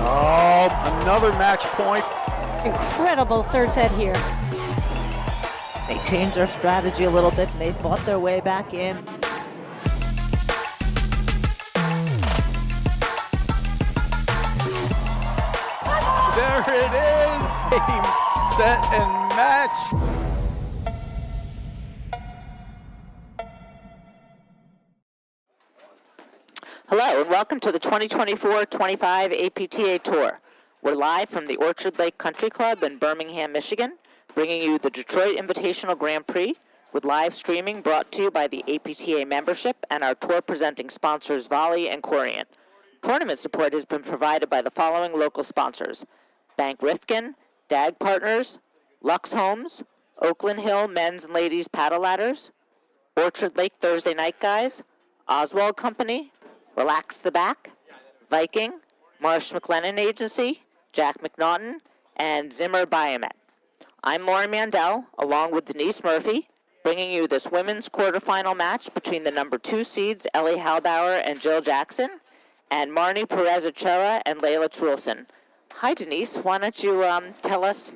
Oh, another match point. Incredible third set here. They changed their strategy a little bit and they fought their way back in. There it is. Game, set, and match. Hello and welcome to the 2024-25 APTA Tour. We're live from the Orchard Lake Country Club in Birmingham, Michigan, bringing you the Detroit Invitational Grand Prix with live streaming brought to you by the APTA membership and our tour presenting sponsors Volley and Corient. Tournament support has been provided by the following local sponsors: Bank Rifkin, DAG Partners, Lux Homes, Oakland Hill Men's and Ladies Paddle Ladders, Orchard Lake Thursday Night Guys, Oswald Company, Relax the Back, Viking, Marsh McLennan Agency, Jack McNaughton, and Zimmer Biomet. I'm Lauren Mandel, along with Denise Murphy, bringing you this women's quarterfinal match between the number 2 seeds Ellie Halbauer and Jill Jackson, and Marnie Perez Ochoa and Layla Truelson. Hi, Denise. Why don't you tell us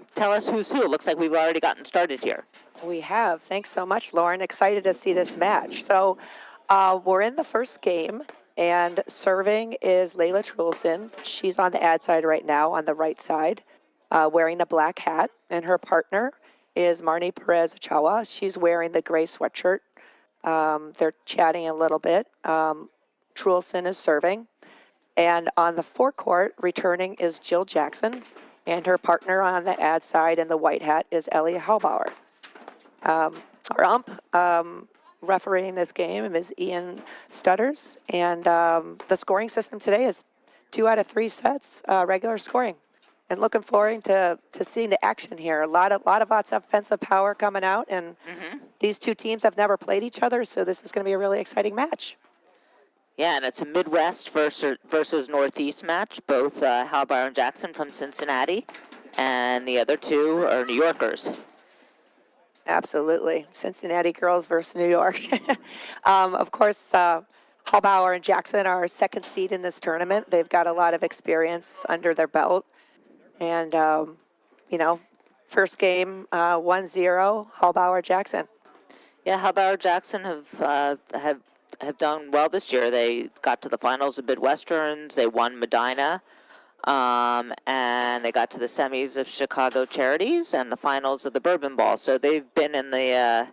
who's who? It looks like we've already gotten started here. We have. Thanks so much, Lauren. Excited to see this match. So we're in the first game, and serving is Layla Truelson. She's on the ad side right now, on the right side, wearing the black hat. And her partner is Marnie Perez Ochoa. She's wearing the gray sweatshirt. They're chatting a little bit. Truelson is serving. And on the forecourt, returning is Jill Jackson. And her partner on the ad side in the white hat is Ellie Halbauer. Our ump refereeing this game is Ian Stutters. And the scoring system today is 2 out of 3 sets, regular scoring. And looking forward to seeing the action here. A lot of offensive power coming out. And these two teams have never played each other, so this is going to be a really exciting match. Yeah, and it's a Midwest versus Northeast match. Both Halbauer and Jackson from Cincinnati, and the other two are New Yorkers. Absolutely. Cincinnati girls versus New York. Of course, Halbauer and Jackson are second seed in this tournament. They've got a lot of experience under their belt. And, first game, 1-0, Halbauer-Jackson. Yeah, Halbauer-Jackson have done well this year. They got to the finals of Midwesterns. They won Medina. And they got to the semis of Chicago Charities and the finals of the Bourbon Ball. So they've been in the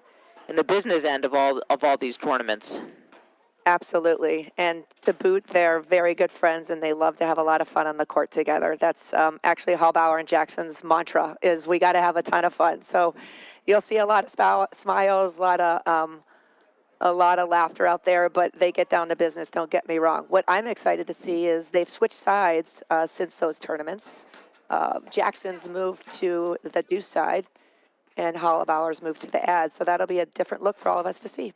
business end of all these tournaments. Absolutely. And to boot, they're very good friends, and they love to have a lot of fun on the court together. That's actually Halbauer and Jackson's mantra, is we got to have a ton of fun. So you'll see a lot of smiles, a lot of laughter out there, but they get down to business, don't get me wrong. What I'm excited to see is they've switched sides since those tournaments. Jackson's moved to the deuce side, and Halbauer's moved to the ad, so that'll be a different look for all of us to see.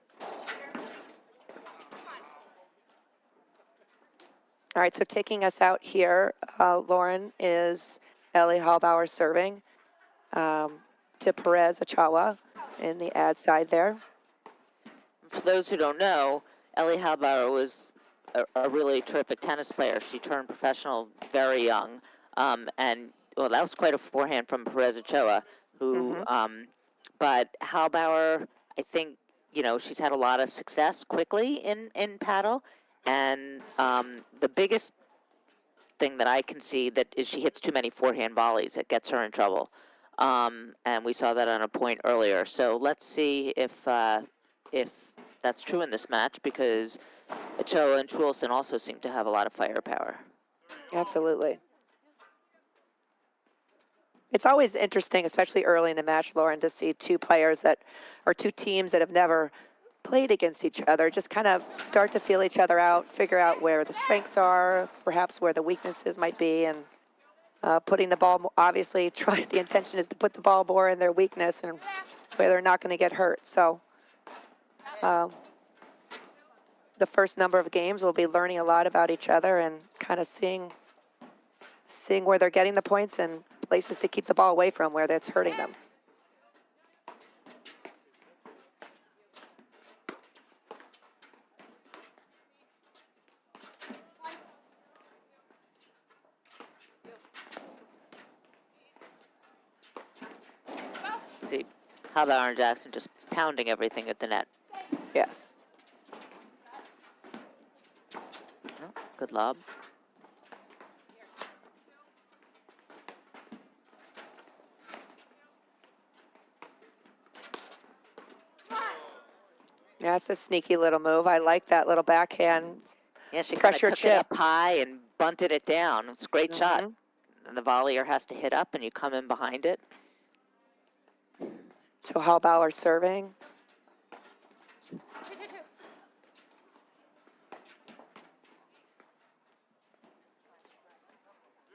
All right, so taking us out here, Lauren, is Ellie Halbauer serving to Perez Ochoa in the ad side there. For those who don't know, Ellie Halbauer was a really terrific tennis player. She turned professional very young. And, well, that was quite a forehand from Perez Ochoa, who, but Halbauer, I think, she's had a lot of success quickly in paddle. And the biggest thing that I can see that is she hits too many forehand volleys. It gets her in trouble. And we saw that on a point earlier. So let's see if that's true in this match, because Ochoa and Truelson also seem to have a lot of firepower. Absolutely. It's always interesting, especially early in the match, Lauren, to see two teams that have never played against each other, just kind of start to feel each other out, figure out where the strengths are, perhaps where the weaknesses might be, and putting the ball, obviously, the intention is to put the ball more in their weakness and where they're not going to get hurt. So the first number of games, we'll be learning a lot about each other and kind of seeing where they're getting the points and places to keep the ball away from where that's hurting them. Halbauer and Jackson just pounding everything at the net. Yes. Oh, good lob. Yeah, it's a sneaky little move. I like that little backhand Yeah, she kind of pressure took it chip. up high and bunted it down. It's a great shot. Mhm. And the volleyer has to hit up, and you come in behind it. So Halbauer serving.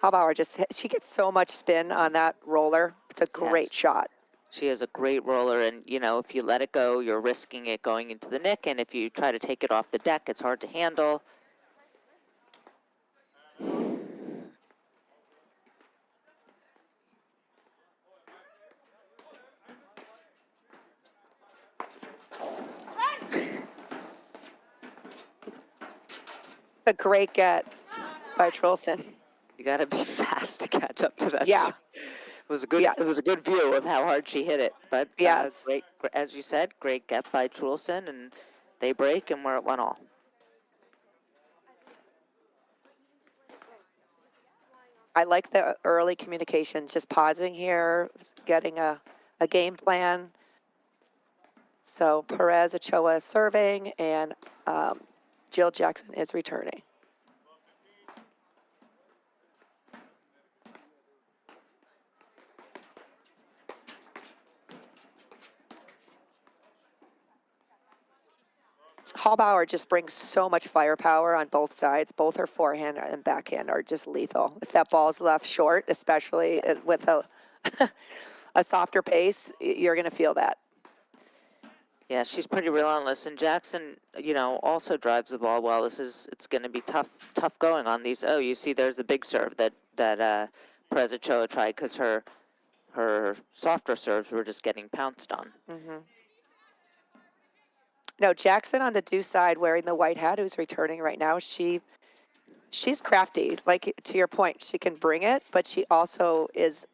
Halbauer she gets so much spin on that roller. It's a great shot. She has a great roller, and you know, if you let it go, you're risking it going into the nick, and if you try to take it off the deck, it's hard to handle. A great get by Truelson. You got to be fast to catch up to that. Yeah. It was a good. Yeah. It was a good view of how hard she hit it. But Yes. great, as you said, great get by Truelson, and they break, and we're at 1-all. I like the early communication, just pausing here, getting a game plan. So Perez Ochoa is serving, and Jill Jackson is returning. Halbauer just brings so much firepower on both sides. Both her forehand and backhand are just lethal. If that ball's left short, especially with a a softer pace, you're going to feel that. Yeah, she's pretty relentless, and Jackson, you know, also drives the ball well. It's going to be tough going on these. Oh, you see, there's the big serve that Perez Ochoa tried, because her softer serves were just getting pounced on. Mm-hmm. No, Jackson on the deuce side wearing the white hat, who's returning right now, she's crafty. Like, to your point, she can bring it, but she also is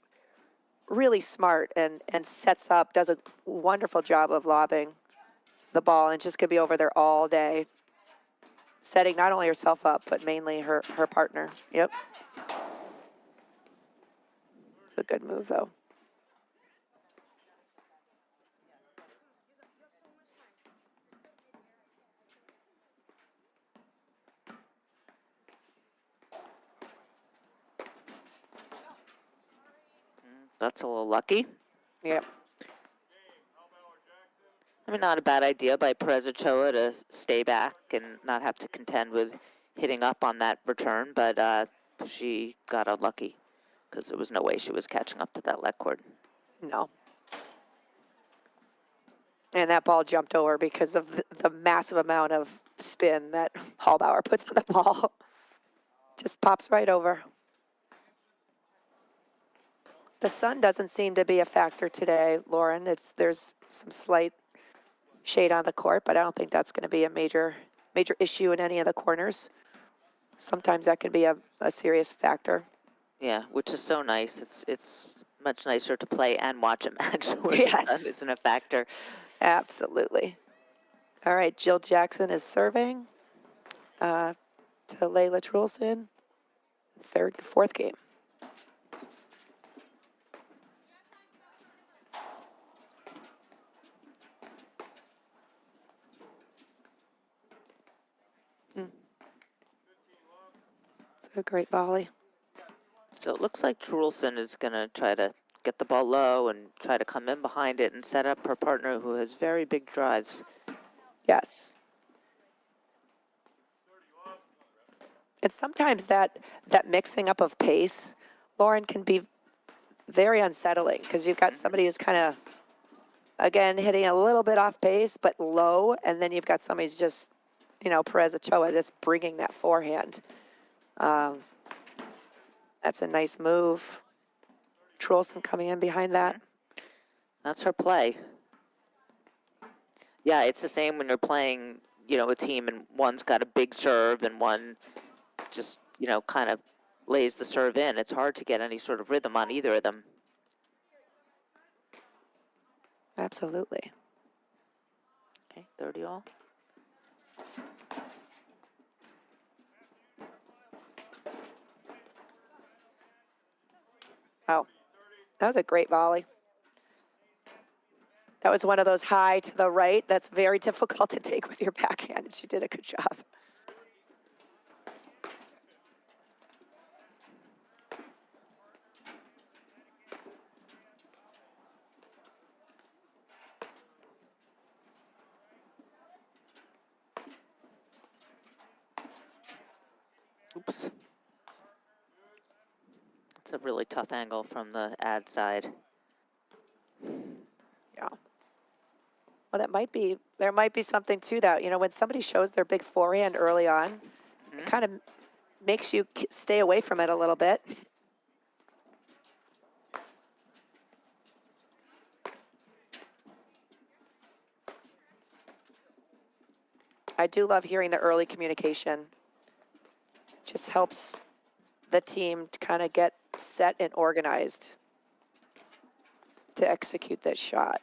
really smart and sets up, does a wonderful job of lobbing the ball, and just could be over there all day, setting not only herself up, but mainly her partner. Yep. It's a good move, though. That's a little lucky. Yep. I mean, not a bad idea by Perez Ochoa to stay back and not have to contend with hitting up on that return, but she got unlucky because there was no way she was catching up to that leg cord. No. And that ball jumped over because of the massive amount of spin that Halbauer puts on the ball. Just pops right over. The sun doesn't seem to be a factor today, Lauren. There's some slight shade on the court, but I don't think that's going to be a major issue in any of the corners. Sometimes that can be a serious factor. Yeah, which is so nice. It's much nicer to play and watch a match where Yes. the sun isn't a factor. Absolutely. All right, Jill Jackson is serving to Layla Truelson. Fourth game. It's a great volley. So it looks like Truelson is going to try to get the ball low and try to come in behind it and set up her partner, who has very big drives. Yes. And sometimes that mixing up of pace, Lauren, can be very unsettling because you've got somebody who's kind of, again, hitting a little bit off pace but low, and then you've got somebody who's just, Perez Ochoa that's bringing that forehand. That's a nice move. Truelson coming in behind that. That's her play. Yeah, it's the same when you're playing, a team and one's got a big serve and one just, kind of lays the serve in. It's hard to get any sort of rhythm on either of them. Absolutely. Okay, 30 all. Oh, that was a great volley. That was one of those high to the right that's very difficult to take with your backhand, and she did a good job. Oops. It's a really tough angle from the ad side. Yeah. Well, there might be something to that. You know, when somebody shows their big forehand early on, it kind of makes you stay away from it a little bit. I do love hearing the early communication. Just helps the team to kind of get set and organized to execute this shot.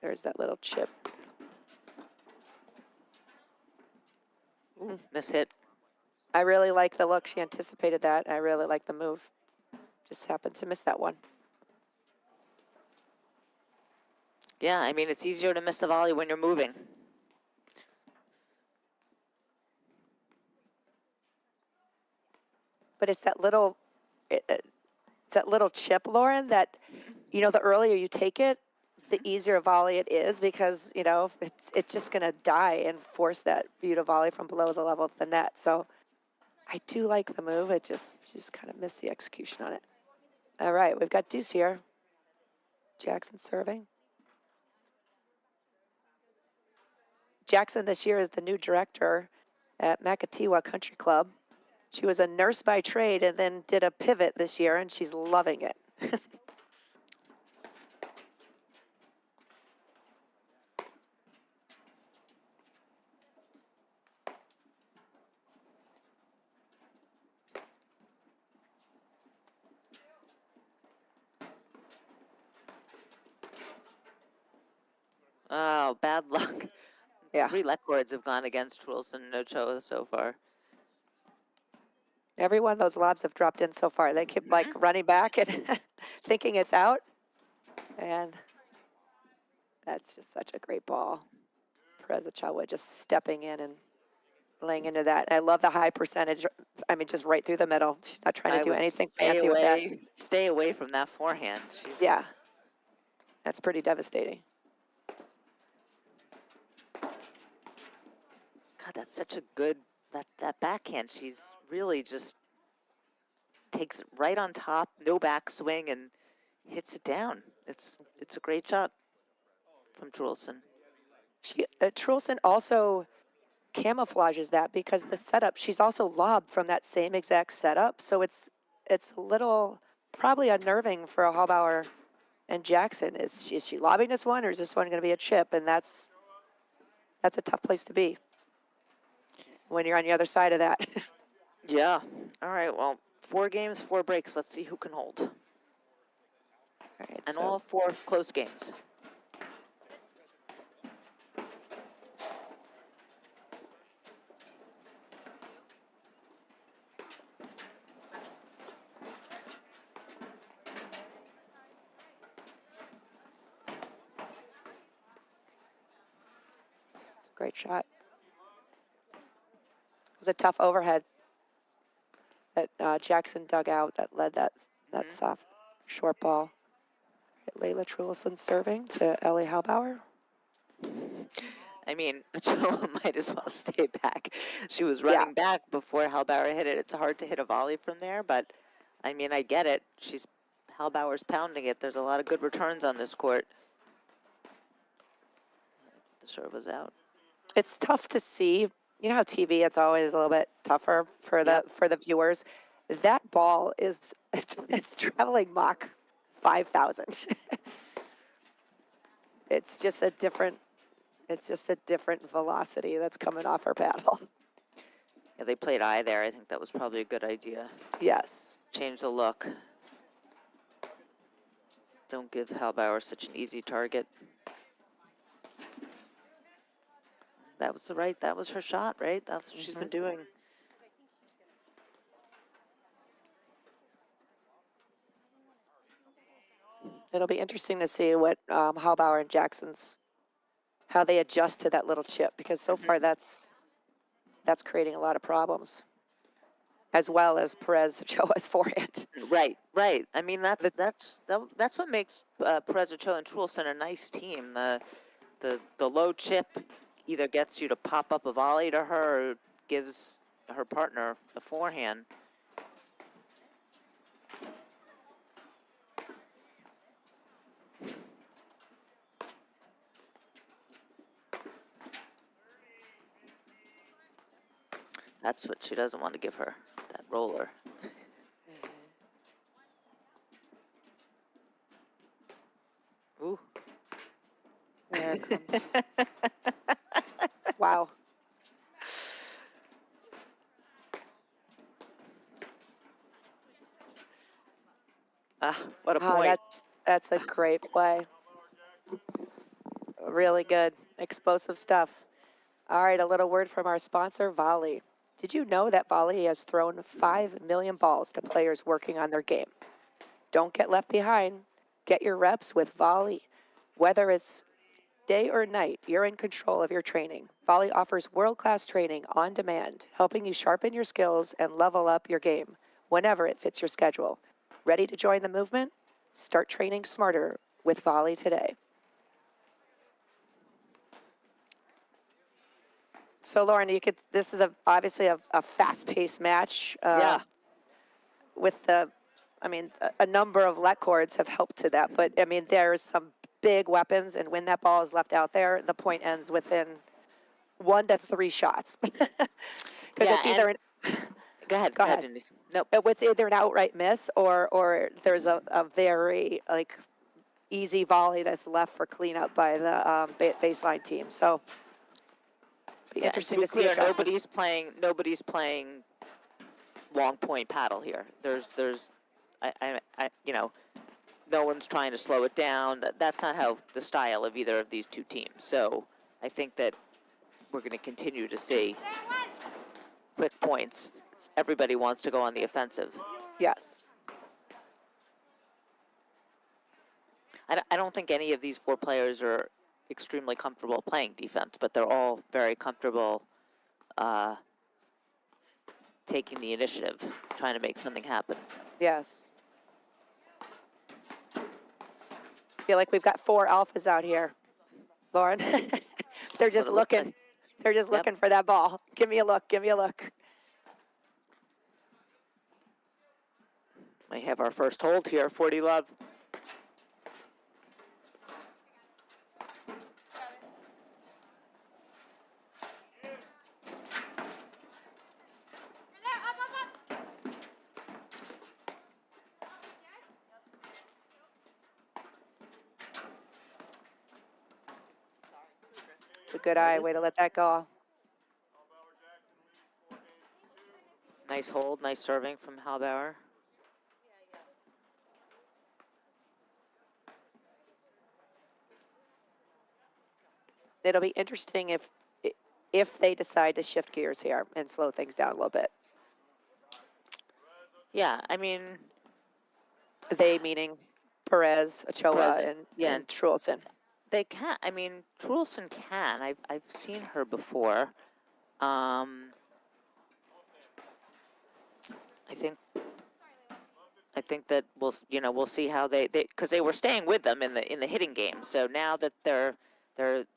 There's that little chip. Miss hit. I really like the look. She anticipated that. I really like the move. Just happened to miss that one. Yeah, I mean, it's easier to miss the volley when you're moving. But it's that little, it's that little chip, Lauren, that, you know, the earlier you take it, the easier a volley it is because, you know, it's just going to die and force that view to volley from below the level of the net. So I do like the move. It just kind of missed the execution on it. All right, we've got deuce here. Jackson serving. Jackson this year is the new director at Makatiwa Country Club. She was a nurse by trade and then did a pivot this year, and she's loving it. Oh, bad luck. Yeah. 3 left boards have gone against Truelson and Ochoa so far. Every one of those lobs have dropped in so far. They keep like running back and thinking it's out. And that's just such a great ball. Perez Ochoa just stepping in and laying into that. I love the high percentage. I mean, just right through the middle. She's not trying to do would anything stay fancy with that. away, stay away from that forehand. She's, Yeah. That's pretty devastating. God, that's such a good, that backhand. She's really just takes it right on top, no backswing, and hits it down. It's a great shot from Truelson. Truelson also camouflages that because the setup, she's also lobbed from that same exact setup. So it's a little probably unnerving for a Halbauer and Jackson. Is she lobbing this one or is this one going to be a chip? And that's a tough place to be when you're on the other side of that. Yeah. All right, well, 4 games, 4 breaks. Let's see who can hold. All right, And so all 4 close games. it's a great shot. It was a tough overhead that Jackson dug out that led that soft short ball. Layla Truelson serving to Ellie Halbauer. I mean, Ochoa might as well stay back. She was running back before Halbauer hit it. It's hard to hit a volley from there, but I mean, I get it. Halbauer's pounding it. There's a lot of good returns on this court. The serve was out. It's tough to see. You know how TV, it's always a little bit tougher for the viewers. That ball is it's traveling Mach 5,000. It's just a different velocity that's coming off her paddle. Yeah, they played eye there. I think that was probably a good idea. Yes. Change the look. Don't give Halbauer such an easy target. That was her shot, right? That's what she's been doing. It'll be interesting to see what Halbauer and how they adjust to that little chip, because so far that's creating a lot of problems, as well as Perez Ochoa's forehand. Right. I mean, that's what makes Perez Ochoa and Truelson a nice team. The low chip either gets you to pop up a volley to her or gives her partner a forehand. That's what she doesn't want to give her, that roller. Ooh. There it comes. Wow. What a point. That's a great play. Really good, explosive stuff. All right, a little word from our sponsor, Volley. Did you know that Volley has thrown 5 million balls to players working on their game? Don't get left behind. Get your reps with Volley. Whether it's day or night, you're in control of your training. Volley offers world-class training on demand, helping you sharpen your skills and level up your game whenever it fits your schedule. Ready to join the movement? Start training smarter with Volley today. So, Lauren, this is obviously a fast-paced match. Yeah. With a number of let cords have helped to that, but I mean, there's some big weapons, and when that ball is left out there, the point ends within 1 to 3 shots. Because it's either Go ahead, Denise. Nope. It's either an outright miss or there's a very easy volley that's left for cleanup by the baseline team. So be interesting to see. Clear, nobody's playing long point paddle here. No one's trying to slow it down. That's not how the style of either of these two teams. So I think that we're going to continue to see quick points. Everybody wants to go on the offensive. Yes. I don't think any of these 4 players are extremely comfortable playing defense, but they're all very comfortable taking the initiative, trying to make something happen. Yes. I feel like we've got 4 alphas out here, Lauren. They're just looking. Like. They're just looking for that ball. Give me a look. Give me a look. We have our first hold here, 40 love. It's a good eye. Way to let that go. Nice hold, nice serving from Halbauer. It'll be interesting if they decide to shift gears here and slow things down a little bit. Yeah, I mean, they meaning Perez, Ochoa, and Truelson. They can. I mean, Truelson can. I've seen her before. I think that we'll see how they because they were staying with them in the hitting game. So now that they're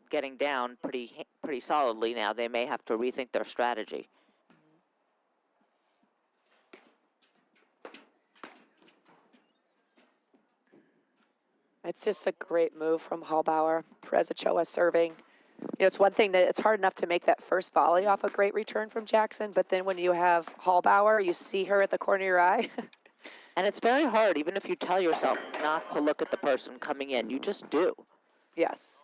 getting down pretty solidly now, they may have to rethink their strategy. It's just a great move from Halbauer. Perez Ochoa serving. It's one thing that it's hard enough to make that first volley off a great return from Jackson, but then when you have Halbauer, you see her at the corner of your eye. And it's very hard, even if you tell yourself not to look at the person coming in. You just do. Yes.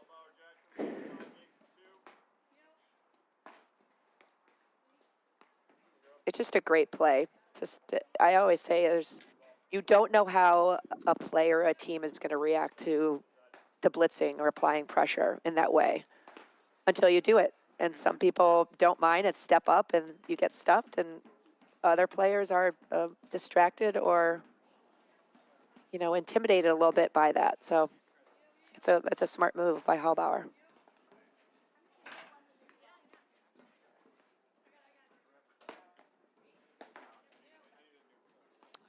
It's just a great play. I always say You don't know how a player, a team is going to react to blitzing or applying pressure in that way until you do it. And some people don't mind and step up and you get stuffed, and other players are distracted or, intimidated a little bit by that. So it's a smart move by Halbauer.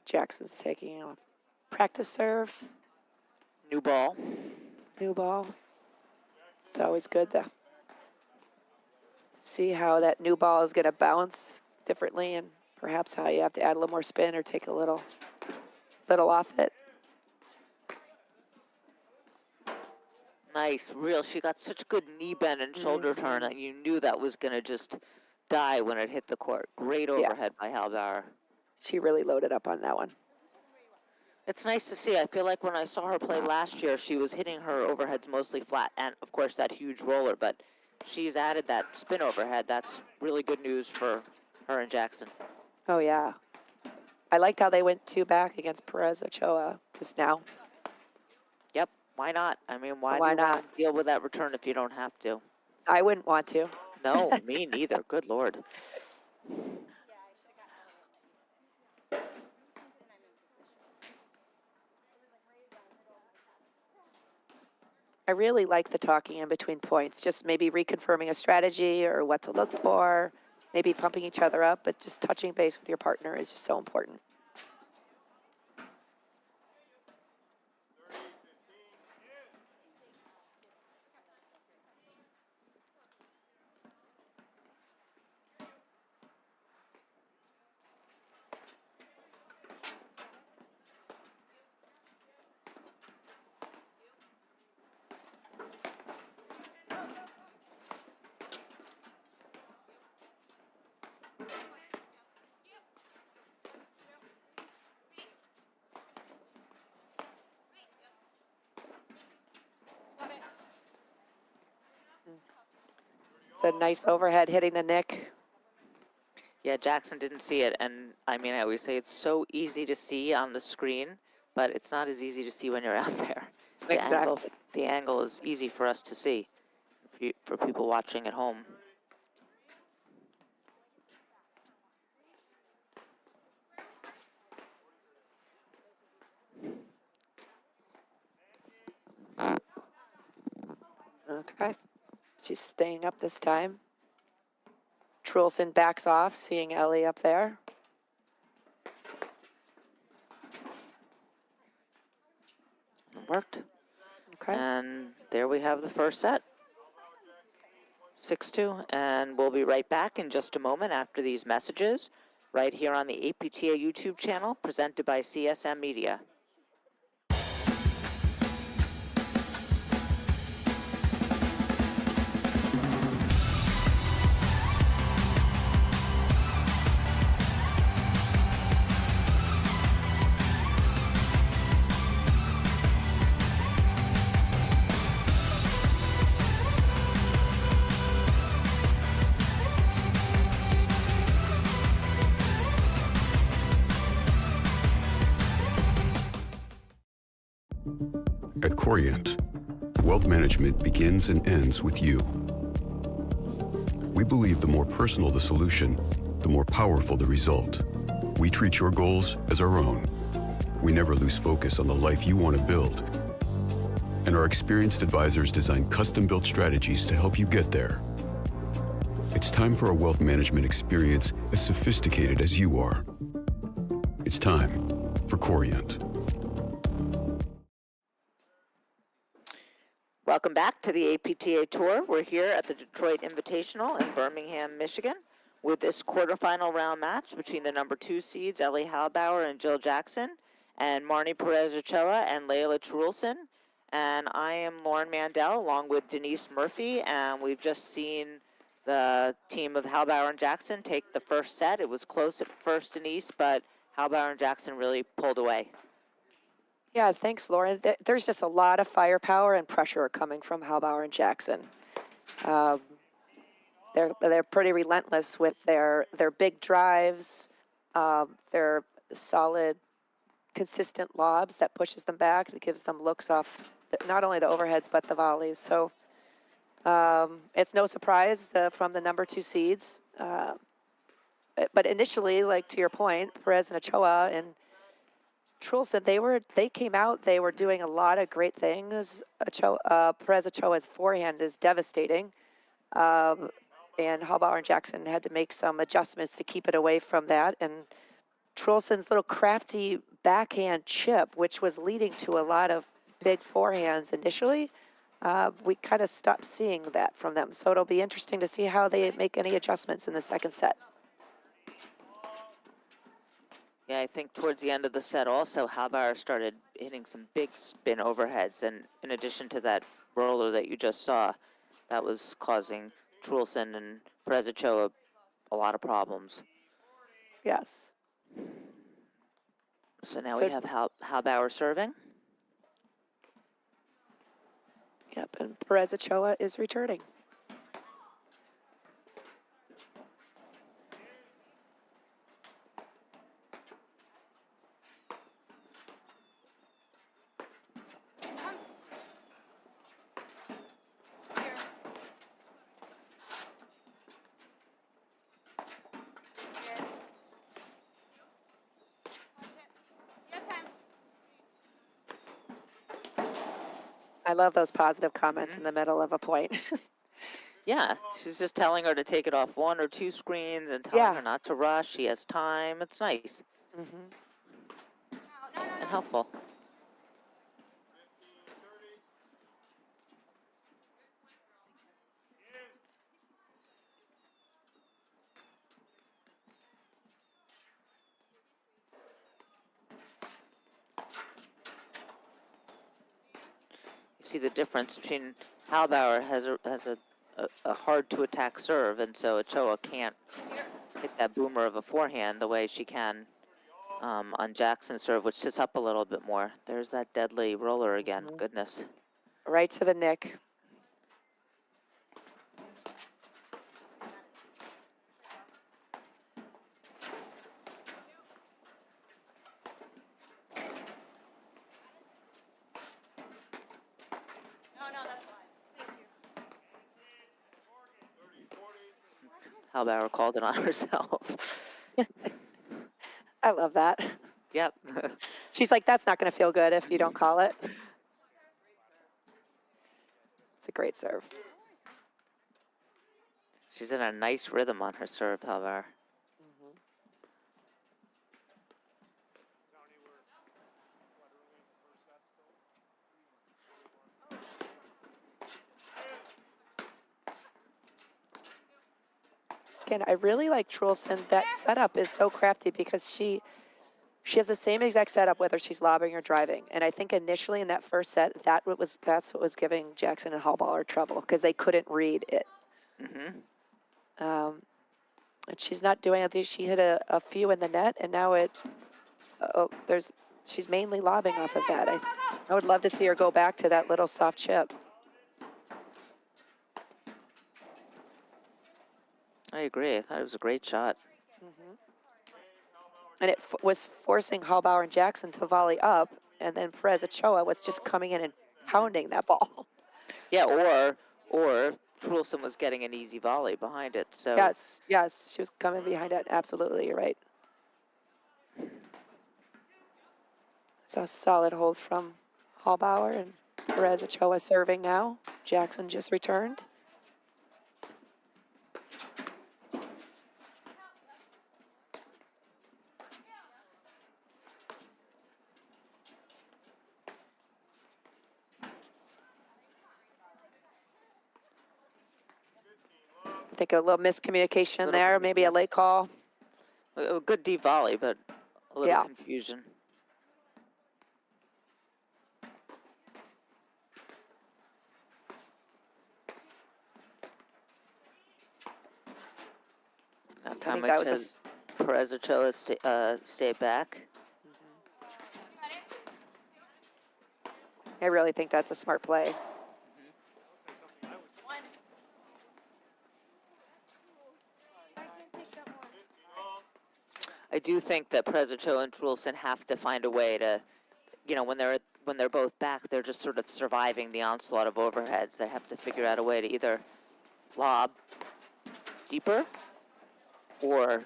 Jackson's taking a practice serve. New ball. New ball. It's always good to see how that new ball is going to bounce differently, and perhaps how you have to add a little more spin or take a little off it. Nice, real. She got such good knee bend and shoulder turn that you knew that was going to just die when it hit the court. Great overhead by Halbauer. She really loaded up on that one. It's nice to see. I feel like when I saw her play last year, she was hitting her overheads mostly flat, and of course that huge roller, but she's added that spin overhead. That's really good news for her and Jackson. Oh, yeah. I liked how they went 2 back against Perez Ochoa just now. Yep, why not? I mean, why Why do you want not? to deal with that return if you don't have to? I wouldn't want to. No, me neither. Good Lord. I really like the talking in between points, just maybe reconfirming a strategy or what to look for, maybe pumping each other up, but just touching base with your partner is just so important. It's a nice overhead hitting the nick. Yeah, Jackson didn't see it, and I mean, I always say it's so easy to see on the screen, but it's not as easy to see when you're out there. Exactly. The angle is easy for us to see, for people watching at home. Okay. She's staying up this time. Truelson backs off, seeing Ellie up there. It worked. Okay. And there we have the first set. 6-2, and we'll be right back in just a moment after these messages, right here on the APTA YouTube channel, presented by CSM Media. At Corient, wealth management begins and ends with you. We believe the more personal the solution, the more powerful the result. We treat your goals as our own. We never lose focus on the life you want to build. And our experienced advisors design custom-built strategies to help you get there. It's time for a wealth management experience as sophisticated as you are. It's time for Corient. Welcome back to the APTA Tour. We're here at the Detroit Invitational in Birmingham, Michigan, with this quarterfinal round match between the number 2 seeds, Ellie Halbauer and Jill Jackson, and Marnie Perez Ochoa and Layla Truelson. And I am Lauren Mandel, along with Denise Murphy, and we've just seen the team of Halbauer and Jackson take the first set. It was close at first, Denise, but Halbauer and Jackson really pulled away. Yeah, thanks, Lauren. There's just a lot of firepower and pressure coming from Halbauer and Jackson. They're pretty relentless with their big drives, their solid consistent lobs that pushes them back. That gives them looks off not only the overheads but the volleys. So it's no surprise from the number 2 seeds. But initially, like to your point, Perez and Ochoa and Truelson, they came out, they were doing a lot of great things. Perez Ochoa's forehand is devastating. And Halbauer and Jackson had to make some adjustments to keep it away from that. And Truelson's little crafty backhand chip, which was leading to a lot of big forehands initially, we kind of stopped seeing that from them. So it'll be interesting to see how they make any adjustments in the second set. Yeah, I think towards the end of the set also, Halbauer started hitting some big spin overheads, and in addition to that roller that you just saw, that was causing Truelson and Perez Ochoa a lot of problems. Yes. So now we have Halbauer serving. Yep, and Perez Ochoa is returning. I love those positive comments in the middle of a point. Yeah, she's just telling her to take it off 1 or 2 screens and telling her not to rush. She has time. It's nice and helpful. You see the difference between Halbauer has a hard to attack serve, and so Ochoa can't hit that boomer of a forehand the way she can on Jackson's serve, which sits up a little bit more. There's that deadly roller again. Goodness. Right to the nick. Halbauer called it on herself. I love that. Yep. She's like, that's not going to feel good if you don't call it. It's a great serve. She's in a nice rhythm on her serve, Halbauer. Again, I really like Truelson. That setup is so crafty because she has the same exact setup whether she's lobbing or driving. And I think initially in that first set, that's what was giving Jackson and Halbauer trouble because they couldn't read it. And she's not doing anything. She hit a few in the net, and now she's mainly lobbing off of that. I would love to see her go back to that little soft chip. I agree. I thought it was a great shot. And it was forcing Halbauer and Jackson to volley up, and then Perez Ochoa was just coming in and pounding that ball. Yeah, or Truelson was getting an easy volley behind it. So Yes, she was coming behind it. Absolutely, you're right. So a solid hold from Halbauer, and Perez Ochoa serving now. Jackson just returned. I think a little miscommunication there, maybe a late call. a good deep volley, but a little confusion. Now time that was says Perez Ochoa stay back. I really think that's a smart play. I do think that Perez Ochoa and Truelson have to find a way to, when they're both back, they're just sort of surviving the onslaught of overheads. They have to figure out a way to either lob deeper or,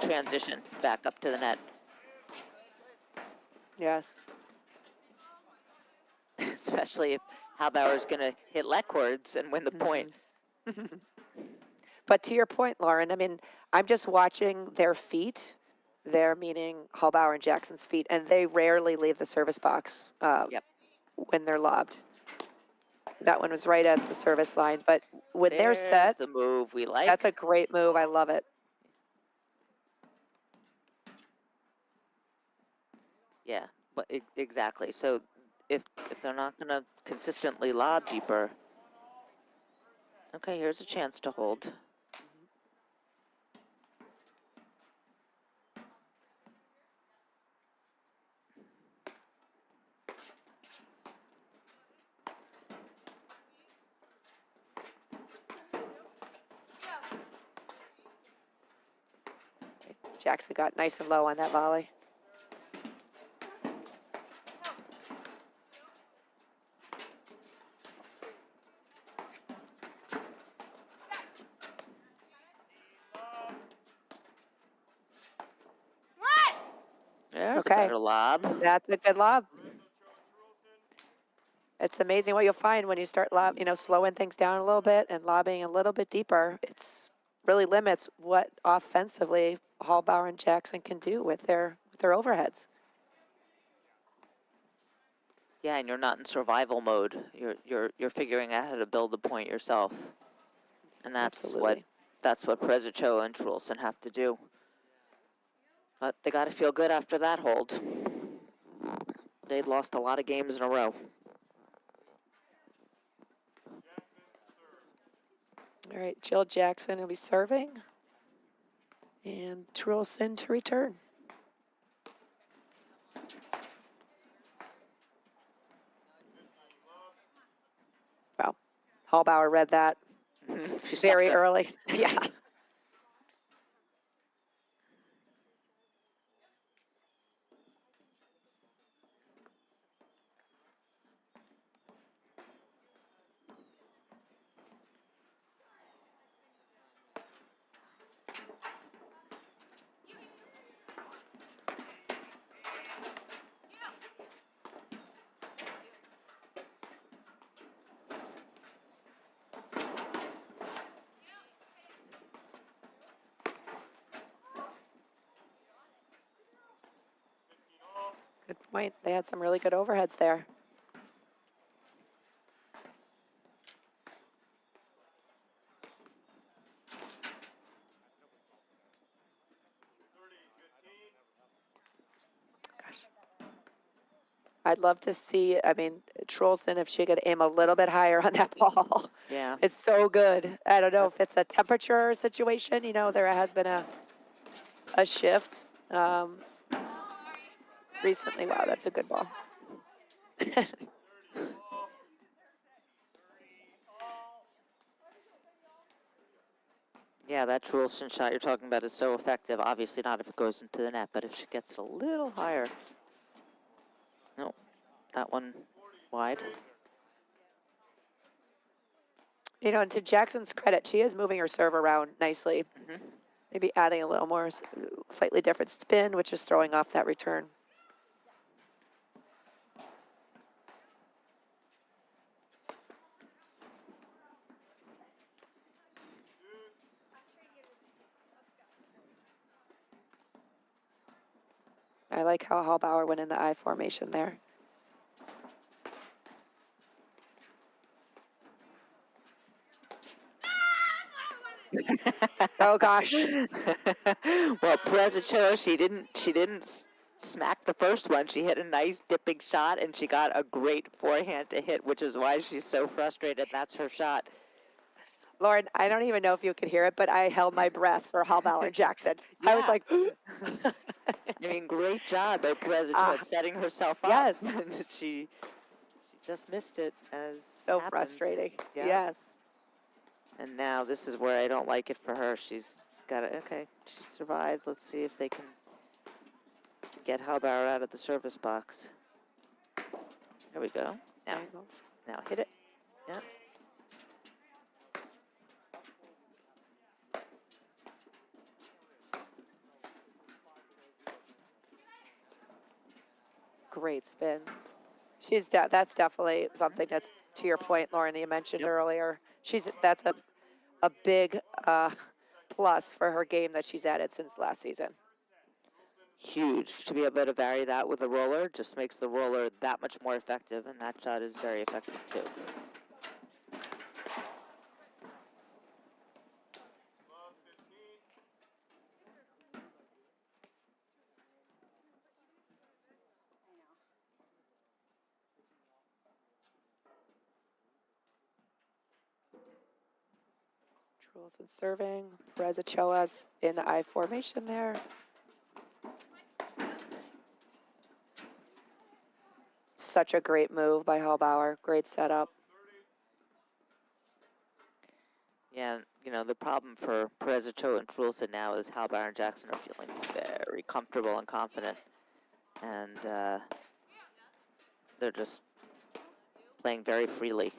transition back up to the net. Yes. Especially if Halbauer is going to hit leg cords and win the point. But to your point, Lauren, I mean, I'm just watching their feet. They're meaning Halbauer and Jackson's feet, and they rarely leave the service box Yep. when they're lobbed. That one was right at the service line, but when they're There's set, the move we like. that's a great move. I love it. Yeah, but exactly. So if they're not going to consistently lob deeper, okay, here's a chance to hold. Jackson got nice and low on that volley. There's Okay. a better lob. That's a good lob. It's amazing what you'll find when you start slowing things down a little bit and lobbing a little bit deeper. It's really limits what offensively Halbauer and Jackson can do with their overheads. Yeah, and you're not in survival mode. You're figuring out how to build the point yourself, and that's what Perez Ochoa and Truelson have to do. But they got to feel good after that hold. They'd lost a lot of games in a row. All right, Jill Jackson will be serving, and Truelson to return. Well, Halbauer read that very early. Yeah. Good point. They had some really good overheads there. Gosh. I'd love to see, Truelson, if she could aim a little bit higher on that ball. Yeah. It's so good. I don't know if it's a temperature situation. There has been a shift recently. Wow, that's a good ball. Yeah, that Truelson shot you're talking about is so effective. Obviously not if it goes into the net, but if she gets it a little higher. No, that one wide. And to Jackson's credit, she is moving her serve around nicely. Maybe adding a little more slightly different spin, which is throwing off that return. I like how Halbauer went in the I formation there. Oh gosh. Well, Perez Ochoa, she didn't smack the first one. She hit a nice dipping shot, and she got a great forehand to hit, which is why she's so frustrated. That's her shot. Lauren, I don't even know if you could hear it, but I held my breath for Halbauer Jackson. I was Yeah. like, I mean, great job by Perez Ochoa setting herself up. yes. And she just missed it, as So happens. frustrating. Yeah. Yes. And now this is where I don't like it for her. She's got it. Okay, she survived. Let's see if they can get Halbauer out of the service box. There we go. Now hit it. Yeah. Great spin. That's definitely something that's, to your point, Lauren, you mentioned Yep. earlier. That's a big plus for her game that she's added since last season. Huge. To be able to vary that with a roller just makes the roller that much more effective, and that shot is very effective too. Truelson serving. Perez Ochoa's in the I formation there. Such a great move by Halbauer. Great setup. Yeah, you know, the problem for Perez Ochoa and Truelson now is Halbauer and Jackson are feeling very comfortable and confident. And they're just playing very freely.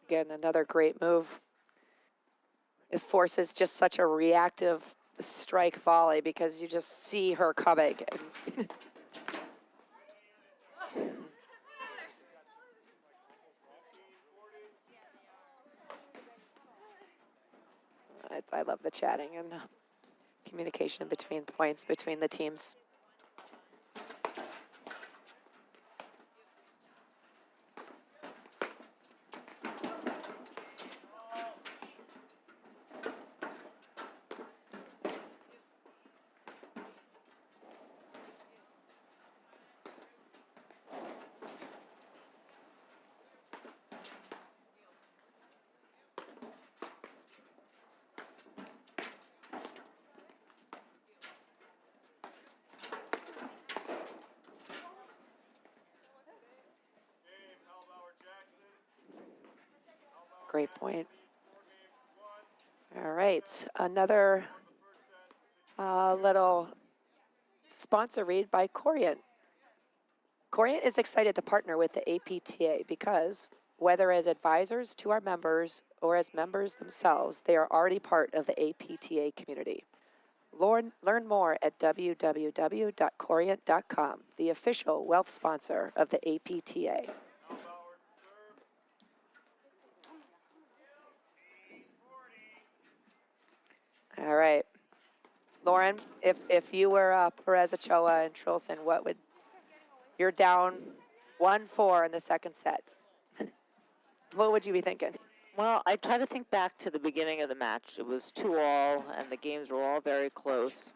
Again, another great move. It forces just such a reactive strike volley because you just see her coming. I love the chatting and communication between points between the teams. Great point. All right, another little sponsor read by Corient. Corient is excited to partner with the APTA because whether as advisors to our members or as members themselves, they are already part of the APTA community. Learn more at www.corient.com, the official wealth sponsor of the APTA. All right. Lauren, if you were Perez Ochoa and Truelson, you're down 1-4 in the second set. What would you be thinking? Well, I try to think back to the beginning of the match. It was 2-2, and the games were all very close.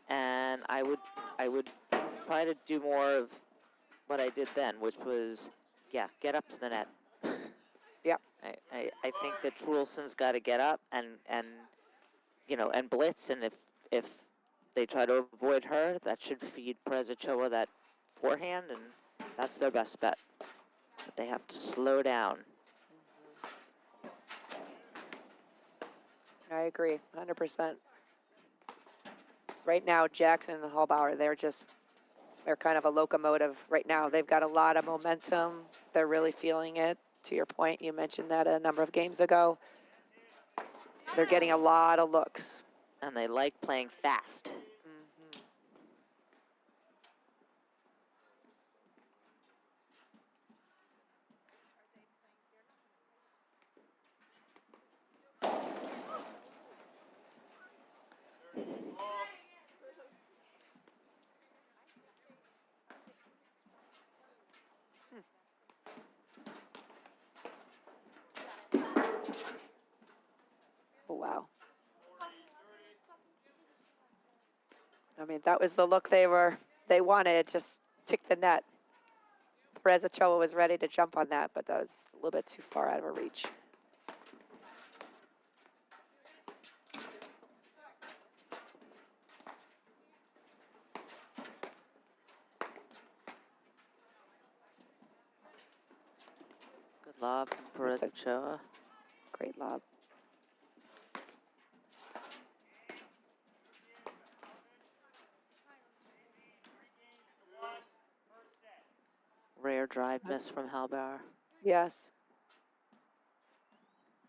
And I would try to do more of what I did then, which was, yeah, get up to the net. Yep. I think that Truelson's got to get up and you know, and blitz, and if they try to avoid her, that should feed Perez Ochoa that forehand, and that's their best bet. But they have to slow down. I agree, 100%. Right now, Jackson and Halbauer, they're kind of a locomotive right now. They've got a lot of momentum. They're really feeling it. To your point, you mentioned that a number of games ago. They're getting a lot of looks. And they like playing fast. Oh, wow. I mean, that was the look they wanted, just tick the net. Perez Ochoa was ready to jump on that, but that was a little bit too far out of her reach. Good lob from Perez That's Ochoa. Great lob. Rare drive miss from Halbauer. Yes.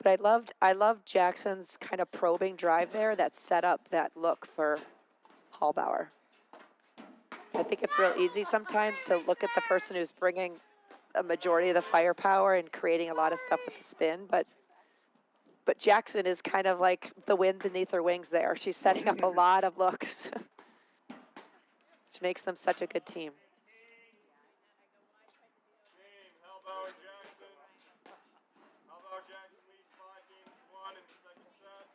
But I loved Jackson's kind of probing drive there that set up that look for Halbauer. I think it's real easy sometimes to look at the person who's bringing a majority of the firepower and creating a lot of stuff with the spin, but Jackson is kind of like the wind beneath her wings there. She's setting up a lot of looks, which makes them such a good team. Halbauer Jackson. Halbauer Jackson leads 5 games to 1 in the second set.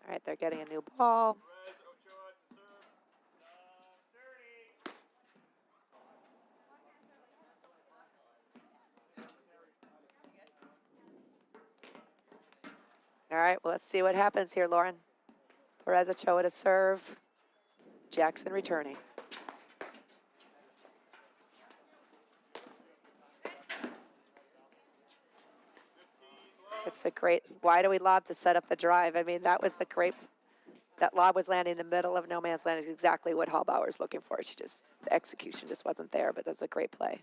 All right, they're getting a new ball. Perez Ochoa to serve. 30. All right, well, let's see what happens here, Lauren. Perez Ochoa to serve. Jackson returning. It's a great, why do we lob to set up the drive? I mean, that was the great, that lob was landing in the middle of no man's land is exactly what Halbauer's looking for. She just, the execution just wasn't there, but that's a great play.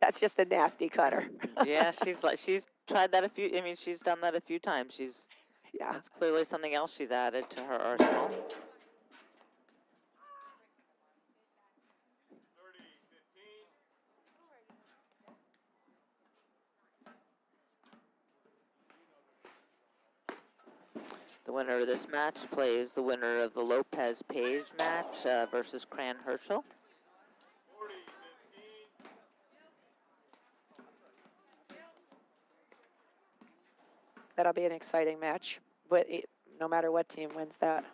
That's just a nasty cutter. Yeah, she's tried that a few. I mean, she's done that a few times. Yeah. That's clearly something else she's added to her arsenal. 30, 15. The winner of this match plays the winner of the Lopez Page match versus Cran Herschel. 40, 15. That'll be an exciting match, but no matter what team wins that.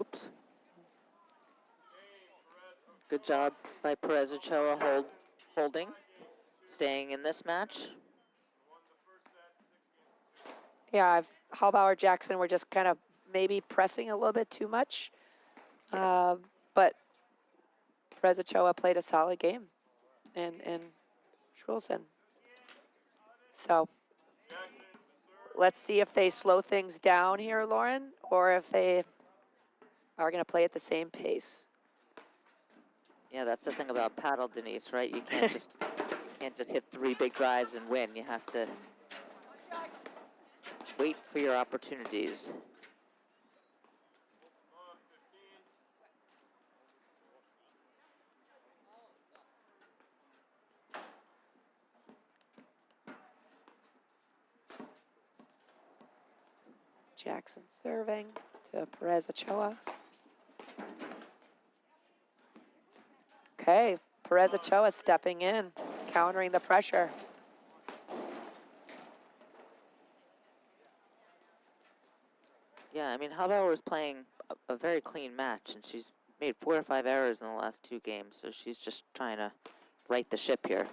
Oops. Good job by Perez Ochoa holding, staying in this match. Yeah, Halbauer Jackson were just kind of maybe pressing a little bit too much. But Perez Ochoa played a solid game and Truelson. So let's see if they slow things down here, Lauren, or if they are going to play at the same pace. Yeah, that's the thing about paddle, Denise, right? You can't just hit 3 big drives and win. You have to wait for your opportunities. Jackson serving to Perez Ochoa. Okay, Perez Ochoa stepping in, countering the pressure. Yeah, I mean, Halbauer was playing a very clean match, and she's made 4 or 5 errors in the last 2 games, so she's just trying to right the ship here.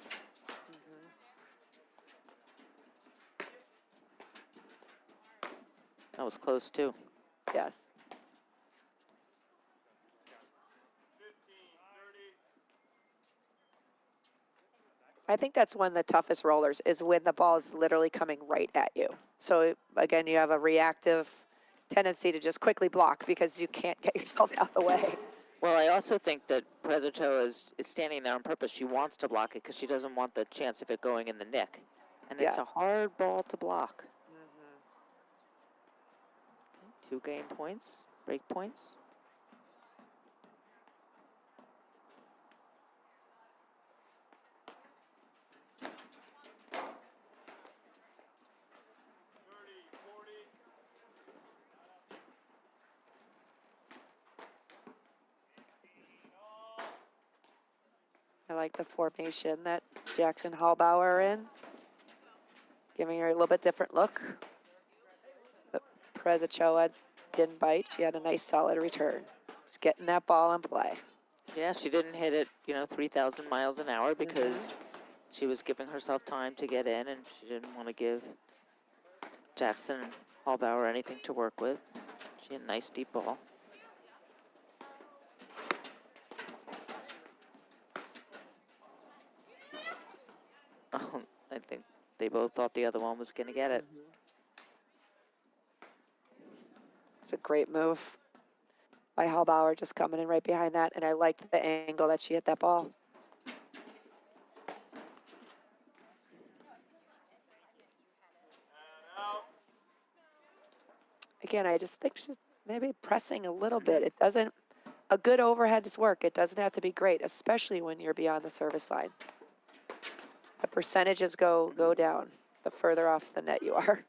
That was close, too. Yes. 15, 30. I think that's one of the toughest rollers is when the ball is literally coming right at you. So again, you have a reactive tendency to just quickly block because you can't get yourself out of the way. Well, I also think that Perez Ochoa is standing there on purpose. She wants to block it because she doesn't want the chance of it going in the nick. And it's Yeah. a hard ball to block. 2 game points, break points. like the formation that Jackson Halbauer are in. Giving her a little bit different look. But Perez Ochoa didn't bite. She had a nice solid return. Just getting that ball in play. Yeah, she didn't hit it, 3,000 miles an hour because she was giving herself time to get in, and she didn't want to give Jackson and Halbauer anything to work with. She had a nice deep ball. I think they both thought the other one was going to get it. It's a great move by Halbauer, just coming in right behind that, and I liked the angle that she hit that ball. Again, I just think she's maybe pressing a little bit. It doesn't, a good overhead is work. It doesn't have to be great, especially when you're beyond the service line. The percentages go down the further off the net you are.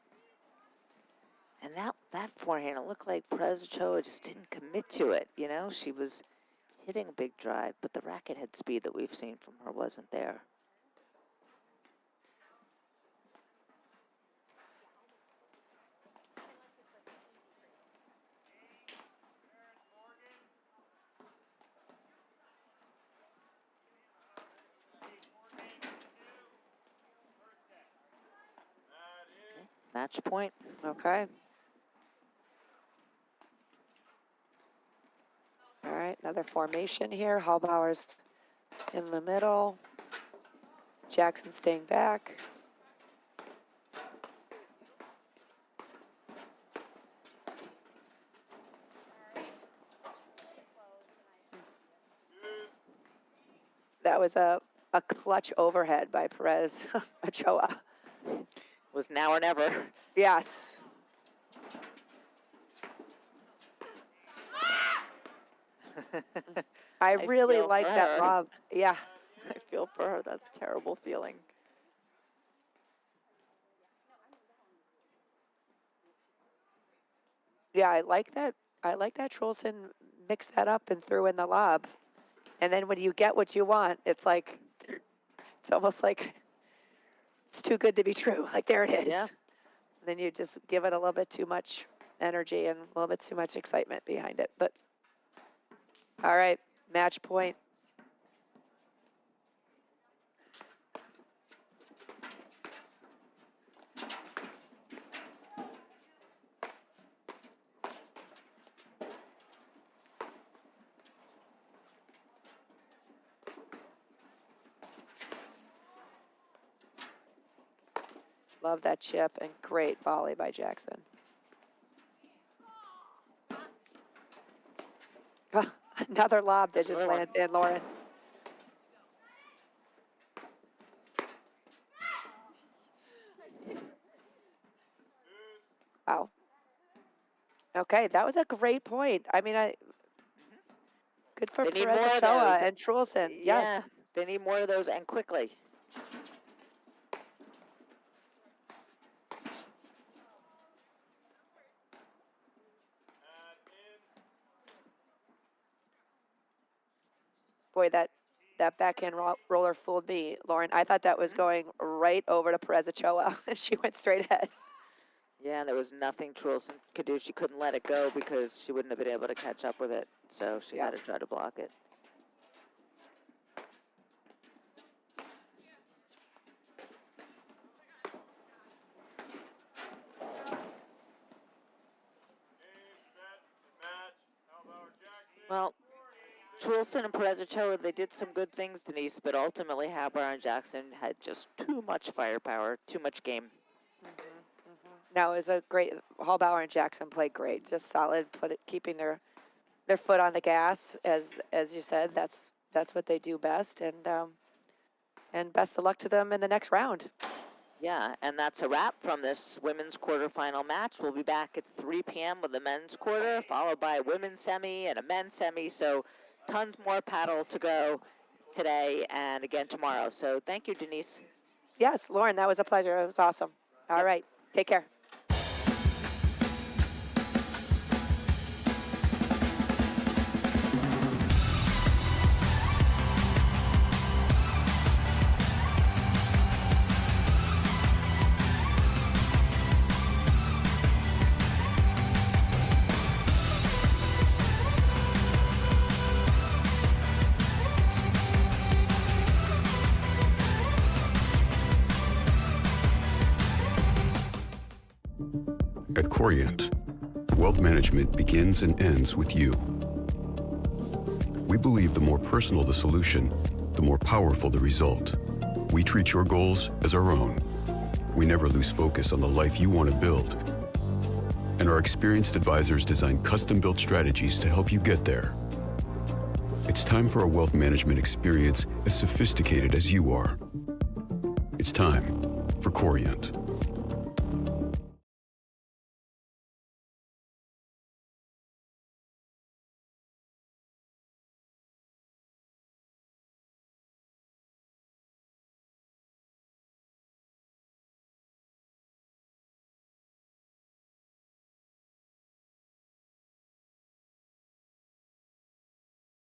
And that forehand, it looked like Perez Ochoa just didn't commit to it, She was hitting a big drive, but the racket head speed that we've seen from her wasn't there. Match point. Okay. All right, another formation here. Halbauer's in the middle. Jackson staying back. That was a clutch overhead by Perez Ochoa. It was now or never. Yes. I really feel like for that her. lob. Yeah. I feel for her. That's a terrible feeling. Yeah, I like that. I like that Truelson mixed that up and threw in the lob. And then when you get what you want, it's like, it's almost like it's too good to be true. Like, there it is. Yeah. Then you just give it a little bit too much energy and a little bit too much excitement behind it. But, all right, match point. Love that chip and great volley by Jackson. Another lob that just lands in, Lauren. Wow. Okay, that was a great point. I mean, good for They need Perez more of Ochoa those. and Truelson. Yes. Yeah, they need more of those, and quickly. Boy, that backhand roller fooled me, Lauren. I thought that was going right over to Perez Ochoa, and she went straight ahead. Yeah, there was nothing Truelson could do. She couldn't let it go because she wouldn't have been able to catch up with it. So she had to try to block it. Well, Truelson and Perez Ochoa, they did some good things, Denise, but ultimately Halbauer and Jackson had just too much firepower, too much game. No, it was a great, Halbauer and Jackson played great, just solid, keeping their foot on the gas, as you said. That's what they do best, and best of luck to them in the next round. Yeah, and that's a wrap from this women's quarterfinal match. We'll be back at 3 p.m. with the men's quarter, followed by a women's semi and a men's semi. So tons more paddle to go today and again tomorrow. So thank you, Denise. Yes, Lauren, that was a pleasure. It was awesome. All right, take care. At Corient, wealth management begins and ends with you. We believe the more personal the solution, the more powerful the result. We treat your goals as our own. We never lose focus on the life you want to build. And our experienced advisors design custom-built strategies to help you get there. It's time for a wealth management experience as sophisticated as you are. It's time for Corient.